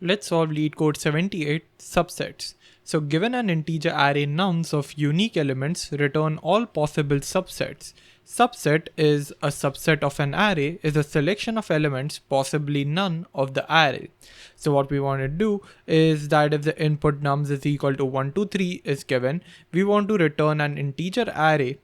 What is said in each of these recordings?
Let's solve LeetCode 78 subsets. So given an integer array nums of unique elements, return all possible subsets. Subset is a subset of an array is a selection of elements, possibly none of the array. So what we want to do is that if the input nums is equal to 1, 2, 3 is given, we want to return an integer array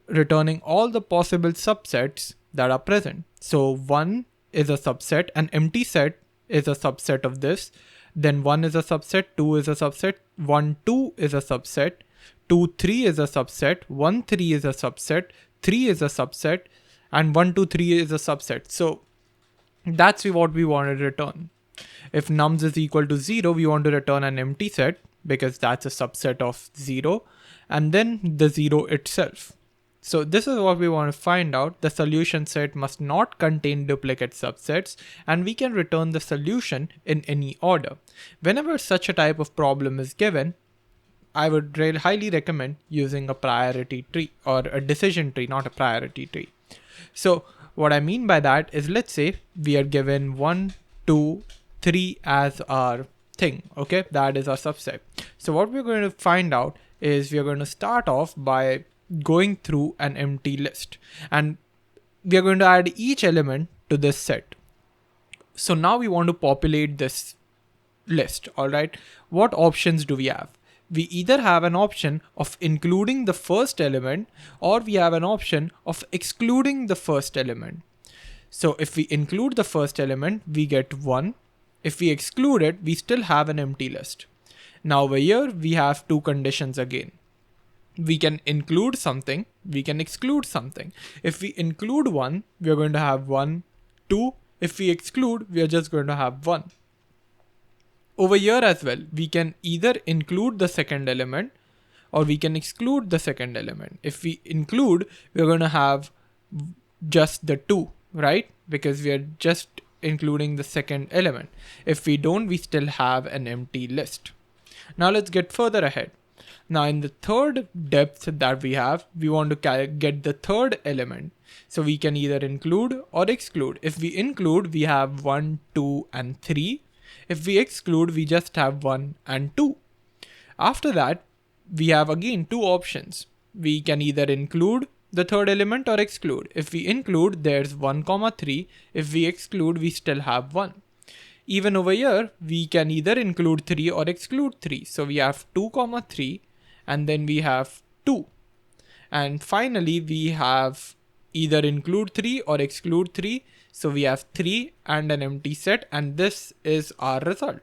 returning all the possible subsets that are present. So 1 is a subset, an empty set is a subset of this, then 1 is a subset, 2 is a subset, 1, 2 is a subset, 2, 3 is a subset, 1, 3 is a subset, 3 is a subset, and 1, 2, 3 is a subset. So that's what we want to return. If nums is equal to 0, we want to return an empty set because that's a subset of 0, and then the 0 itself. So this is what we want to find out. The solution set must not contain duplicate subsets, and we can return the solution in any order. Whenever such a type of problem is given, I would highly recommend using a priority tree or a decision tree, not a priority tree. So what I mean by that is, let's say we are given 1, 2, 3 as our thing. Okay, that is our subset. So what we're going to find out is we are going to start off by going through an empty list, and we are going to add each element to this set. So now we want to populate this list. All right, what options do we have? We either have an option of including the first element, or we have an option of excluding the first element. So if we include the first element, we get 1. If we exclude it, we still have an empty list. Now over here, we have two conditions again. We can include something, we can exclude something. If we include 1, we are going to have 1, 2. If we exclude, we are just going to have 1. Over here as well, we can either include the second element or we can exclude the second element. If we include, we're going to have just the 2, right? Because we are just including the second element. If we don't, we still have an empty list. Now let's get further ahead. Now in the third depth that we have, we want to get the third element. So we can either include or exclude. If we include, we have 1, 2, and 3. If we exclude, we just have 1 and 2. After that, we have again two options. We can either include the third element or exclude. If we include, there's 1, 3. If we exclude, we still have 1. Even over here, we can either include 3 or exclude 3. So we have 2, 3, and then we have 2. And finally, we have either include 3 or exclude 3. So we have 3 and an empty set, and this is our result.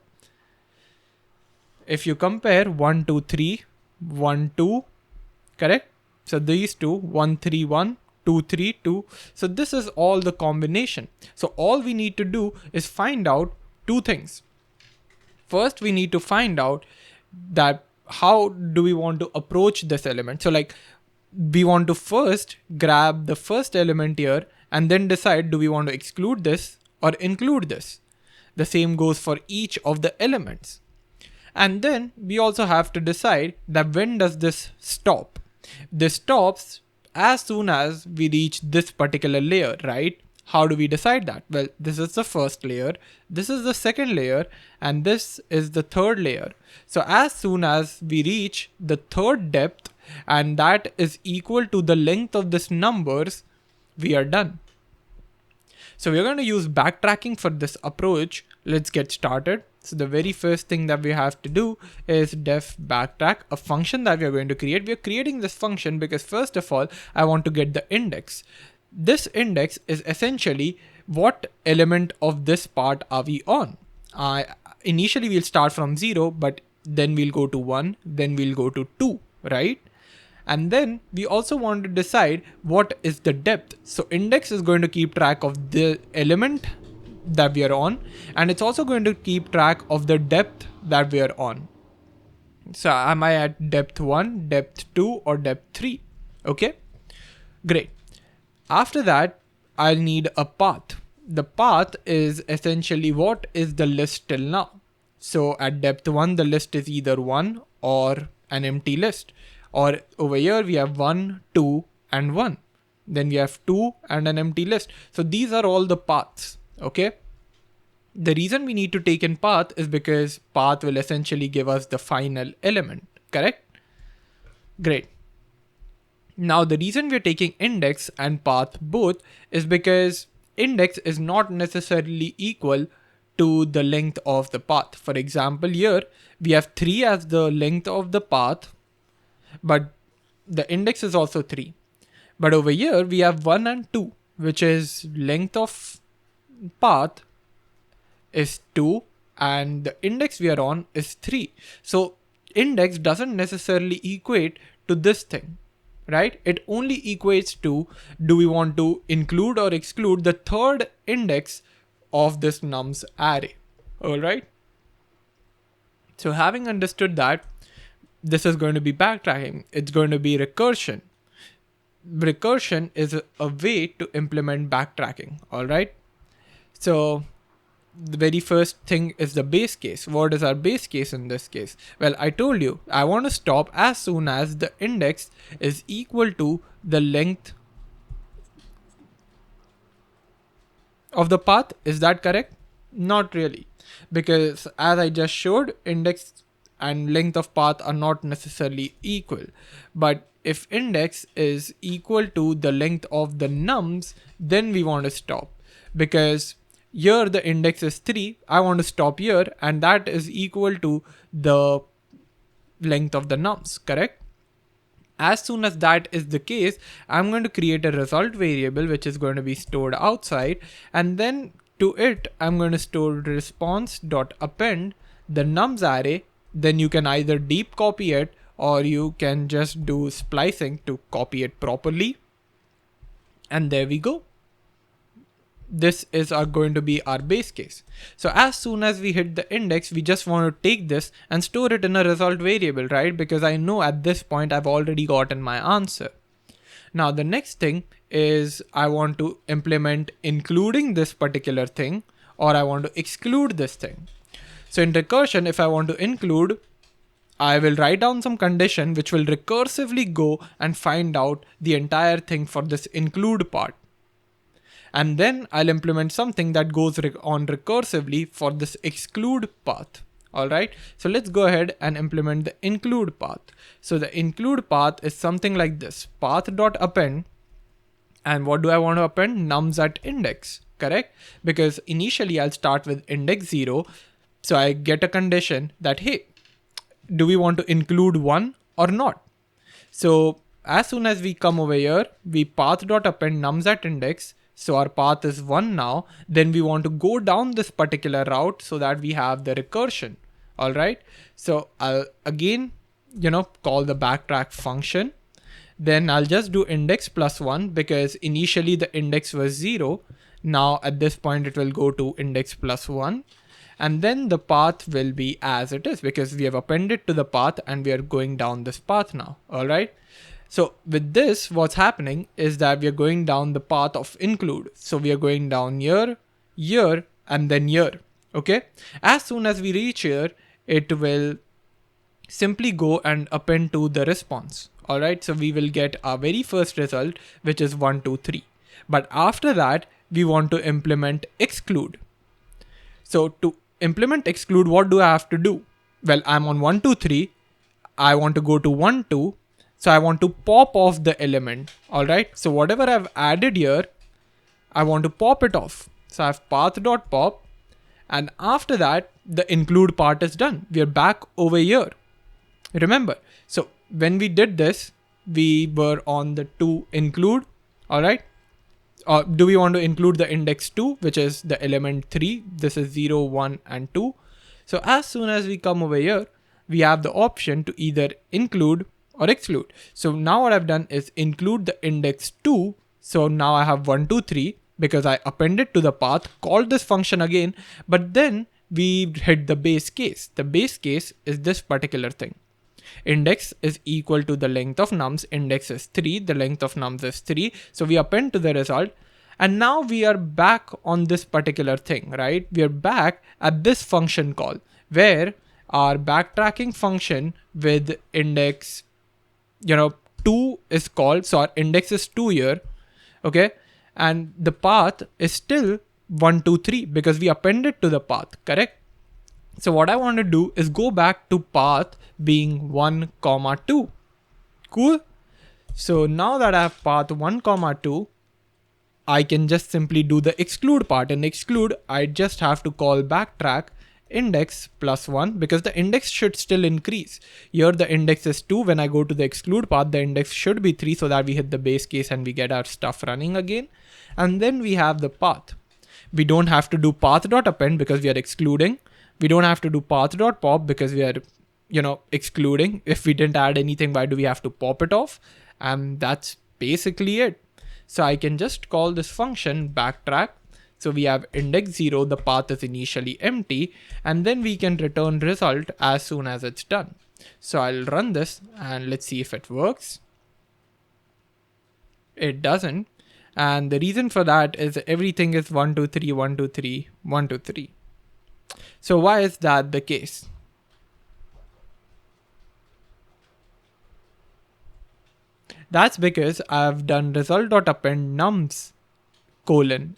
If you compare 1, 2, 3, 1, 2, correct? So these two, 1, 3, 1, 2, 3, 2. So this is all the combination. So all we need to do is find out two things. First, we need to find out that how do we want to approach this element. So like we want to first grab the first element here and then decide, do we want to exclude this or include this? The same goes for each of the elements. And then we also have to decide that when does this stop? This stops as soon as we reach this particular layer, right? How do we decide that? Well, this is the first layer, this is the second layer, and this is the third layer. So as soon as we reach the third depth, and that is equal to the length of this numbers, we are done. So we're going to use backtracking for this approach. Let's get started. So the very first thing that we have to do is def backtrack, a function that we are going to create. We are creating this function because first of all, I want to get the index. This index is essentially what element of this part are we on. Initially we'll start from 0, but then we'll go to 1, then we'll go to 2, right? And then we also want to decide what is the depth. So index is going to keep track of the element that we are on, and it's also going to keep track of the depth that we are on. So am I at depth 1, depth 2, or depth 3? Okay, great. After that, I'll need a path. The path is essentially what is the list till now. So at depth 1, the list is either 1 or an empty list. Or over here, we have 1, 2, and 1. Then we have 2 and an empty list. So these are all the paths. Okay. The reason we need to take in path is because path will essentially give us the final element, correct? Great. Now the reason we're taking index and path both is because index is not necessarily equal to the length of the path. For example, here we have 3 as the length of the path, but the index is also 3. But over here we have 1 and 2, which is length of path is 2 and the index we are on is 3. So index doesn't necessarily equate to this thing, right? It only equates to, do we want to include or exclude the third index of this nums array, all right? So having understood that, this is going to be backtracking. It's going to be recursion. Recursion is a way to implement backtracking, all right? So the very first thing is the base case. What is our base case in this case? Well, I told you, I want to stop as soon as the index is equal to the length of the path. Is that correct? Not really, because as I just showed, index and length of path are not necessarily equal. But if index is equal to the length of the nums, then we want to stop, because here the index is 3, I want to stop here, and that is equal to the length of the nums, correct? As soon as that is the case, I'm going to create a result variable which is going to be stored outside, and then to it I'm going to store response.append the nums array. Then you can either deep copy it or you can just do splicing to copy it properly. And there we go. This is going to be our base case. So as soon as we hit the index, we just want to take this and store it in a result variable, right? Because I know at this point I've already gotten my answer. Now the next thing is I want to implement including this particular thing, or I want to exclude this thing. So in recursion, if I want to include, I will write down some condition which will recursively go and find out the entire thing for this include part. And then I'll implement something that goes on recursively for this exclude path. All right, so let's go ahead and implement the include path. So the include path is something like this: path.append. And what do I want to append? Nums at index, correct? Because initially I'll start with index 0. So I get a condition that, hey, do we want to include 1 or not? So as soon as we come over here, we path.append nums at index. So our path is 1 now. Then we want to go down this particular route so that we have the recursion. All right. So I'll again, call the backtrack function. Then I'll just do index plus 1 because initially the index was 0. Now at this point it will go to index plus 1. And then the path will be as it is because we have appended to the path and we are going down this path now. All right. So with this, what's happening is that we are going down the path of include. So we are going down here, here, and then here. Okay. As soon as we reach here, it will simply go and append to the response. All right. So we will get our very first result, which is 1, 2, 3. But after that, we want to implement exclude. So to implement exclude, what do I have to do? Well, I'm on 1, 2, 3. I want to go to 1, 2. So I want to pop off the element. All right. So whatever I've added here, I want to pop it off. So I have path.pop. And after that, the include part is done. We are back over here. Remember. So when we did this, we were on the to include. All right. Do we want to include the index 2, which is the element 3? This is 0, 1, and 2. So as soon as we come over here, we have the option to either include or exclude. So now what I've done is include the index 2. So now I have 1, 2, 3 because I appended to the path, called this function again, but then we hit the base case. The base case is this particular thing. Index is equal to the length of nums. Index is 3. The length of nums is 3. So we append to the result. And now we are back on this particular thing, right? We are back at this function call where our backtracking function with index, 2 is called. So our index is 2 here. Okay. And the path is still 1, 2, 3 because we appended to the path, correct? So what I want to do is go back to path being 1, 2. Cool. So now that I have path 1, 2, I can just simply do the exclude part. In exclude, I just have to call backtrack index plus 1 because the index should still increase. Here the index is 2. When I go to the exclude path, the index should be 3 so that we hit the base case and we get our stuff running again. And then we have the path. We don't have to do path.append because we are excluding. We don't have to do path.pop because we are, excluding. If we didn't add anything, why do we have to pop it off? And that's basically it. So I can just call this function backtrack. So we have index 0, the path is initially empty, and then we can return result as soon as it's done. So I'll run this and let's see if it works. It doesn't. And the reason for that is everything is 1, 2, 3, 1, 2, 3, 1, 2, 3. So why is that the case? That's because I've done result.append nums :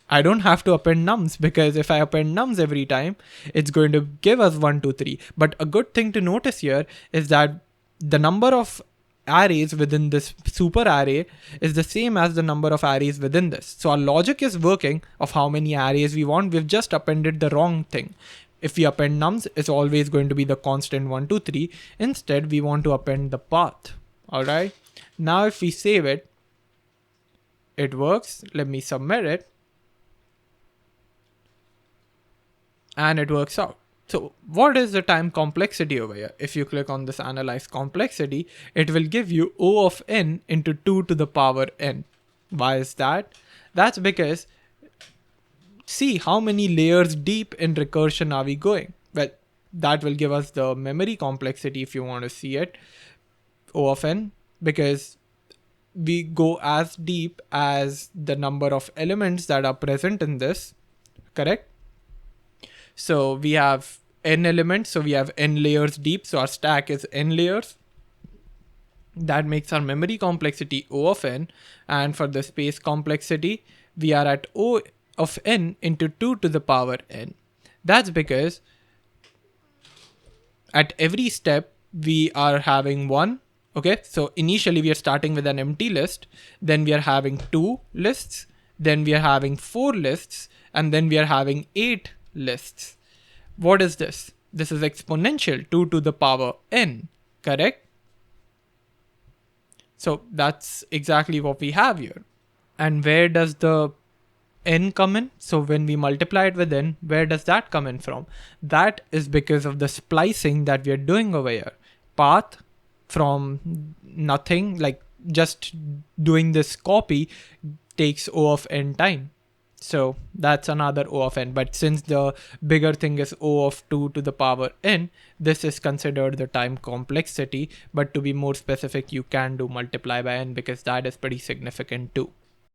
I don't have to append nums because if I append nums every time, it's going to give us 1, 2, 3. But a good thing to notice here is that the number of arrays within this super array is the same as the number of arrays within this. So our logic is working of how many arrays we want. We've just appended the wrong thing. If we append nums, it's always going to be the constant 1, 2, 3. Instead, we want to append the path. All right. Now, if we save it, it works. Let me submit it. And it works out. So what is the time complexity over here? If you click on this analyze complexity, it will give you O of n into 2 to the power n. Why is that? That's because see how many layers deep in recursion are we going? Well, that will give us the memory complexity if you want to see it. O of n, because we go as deep as the number of elements that are present in this, correct? So we have n elements, so we have n layers deep, so our stack is n layers. That makes our memory complexity O of n, and for the space complexity, we are at O of n into 2 to the power n. That's because at every step, we are having 1. Okay, so initially we are starting with an empty list, then we are having 2 lists, then we are having 4 lists, and then we are having 8 lists. What is this? This is exponential 2 to the power n, correct? So that's exactly what we have here. And where does the n come in? So when we multiply it with n, where does that come in from? That is because of the splicing that we are doing over here. Path from nothing, like just doing this copy, takes O of n time. So that's another O of n. But since the bigger thing is O of 2 to the power n, this is considered the time complexity. But to be more specific, you can do multiply by n because that is pretty significant too.